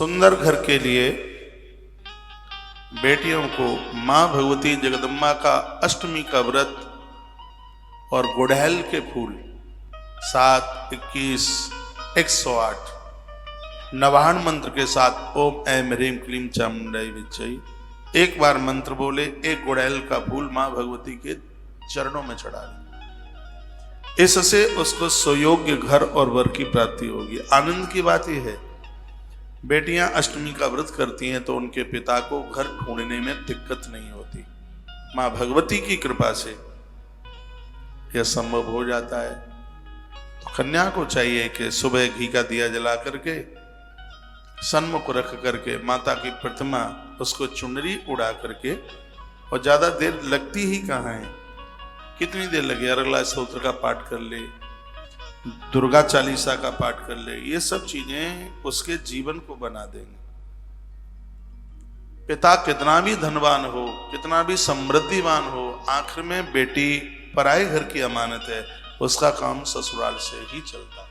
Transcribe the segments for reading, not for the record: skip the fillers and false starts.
सुंदर घर के लिए बेटियों को मां भगवती जगदम्बा का अष्टमी का व्रत और गुड़हल के फूल 7, 21, 108 नवाहन मंत्र के साथ ओम ऐं ह्रीं क्लीं चामुंडाई विच्चई एक बार मंत्र बोले, एक गुड़हल का फूल मां भगवती के चरणों में चढ़ा ले। इससे उसको सुयोग्य घर और वर की प्राप्ति होगी। आनंद की बात यह है, बेटियां अष्टमी का व्रत करती हैं तो उनके पिता को घर ढूंढने में दिक्कत नहीं होती। मां भगवती की कृपा से यह संभव हो जाता है। तो कन्या को चाहिए कि सुबह घी का दिया जला करके सन्मुख रख करके माता की प्रतिमा, उसको चुनरी उड़ा करके, और ज्यादा देर लगती ही कहाँ है, कितनी देर लगे, अरगला स्तोत्र का पाठ कर ले, दुर्गा चालीसा का पाठ कर ले, ये सब चीजें उसके जीवन को बना देंगे। पिता कितना भी धनवान हो, कितना भी समृद्धिवान हो, आखिर में बेटी पराए घर की अमानत है, उसका काम ससुराल से ही चलता है।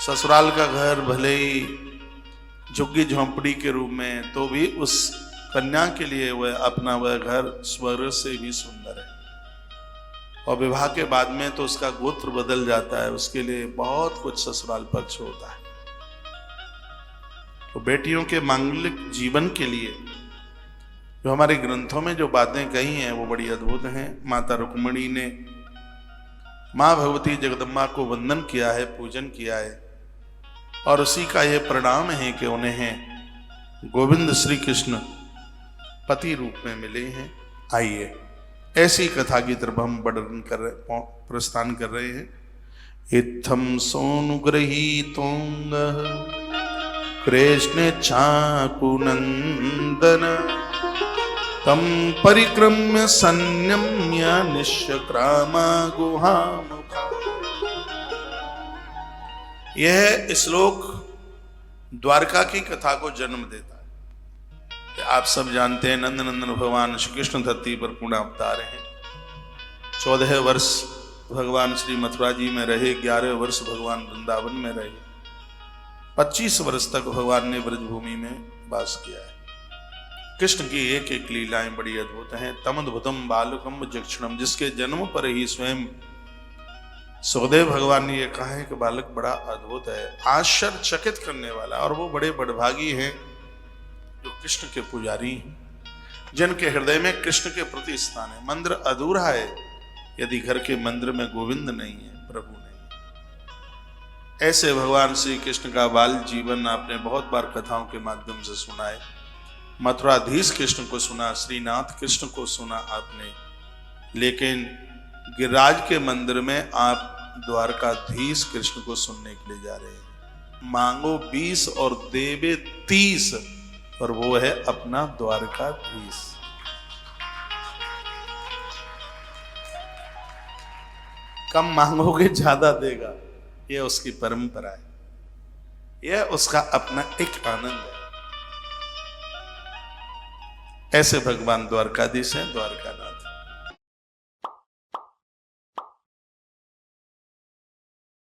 ससुराल का घर भले ही झुग्गी झोंपड़ी के रूप में, तो भी उस कन्या के लिए वह घर स्वर्ग से भी सुंदर है। और विवाह के बाद में तो उसका गोत्र बदल जाता है, उसके लिए बहुत कुछ ससुराल पक्ष होता है। तो बेटियों के मांगलिक जीवन के लिए जो हमारे ग्रंथों में जो बातें कही हैं वो बड़ी अद्भुत हैं। माता रुक्मिणी ने मां भगवती जगदम्बा को वंदन किया है, पूजन किया है, और उसी का यह परिणाम है कि उन्हें गोविंद श्री कृष्ण पति रूप में मिले हैं। आइए ऐसी कथा की तरफ हम प्रस्थान कर रहे हैं। इत्थम सोनुग्रहीतोंग कृष्ण चाकुनंदन तम परिक्रम्य संयम्य निष्क्रामा गुहामुखा। यह श्लोक द्वारका की कथा को जन्म देता है। आप सब जानते हैं नंद नंदन भगवान श्री कृष्ण धरती पर पूर्ण अवतार हैं। 14 वर्ष भगवान श्री मथुरा जी में रहे, 11 वर्ष भगवान वृंदावन में रहे, 25 वर्ष तक भगवान ने ब्रजभूमि में वास किया है। कृष्ण की एक एक लीलाएं बड़ी अद्भुत हैं। तमद्भुतम बालकम जक्षणम, जिसके जन्म पर ही स्वयं सुखदेव भगवान ने यह कहा है कि बालक बड़ा अद्भुत है, आश्चर्यचकित करने वाला। और वो बड़े बड़भागी हैं जो कृष्ण के पुजारी हैं, जिनके हृदय में कृष्ण के प्रति स्थान है। मंदिर अधूरा है यदि घर के मंदिर में गोविंद नहीं है, प्रभु नहीं है। ऐसे भगवान श्री कृष्ण का बाल जीवन आपने बहुत बार कथाओं के माध्यम से सुना है। मथुराधीश कृष्ण को सुना, श्रीनाथ कृष्ण को सुना आपने, लेकिन गिरिराज के मंदिर में आप द्वारकाधीश कृष्ण को सुनने के लिए जा रहे हैं। मांगो 20 और देवे 30, और वो है अपना द्वारकाधीश। कम मांगोगे ज्यादा देगा, यह उसकी परंपरा है, यह उसका अपना एक आनंद है। ऐसे भगवान द्वारकाधीश हैं, द्वारका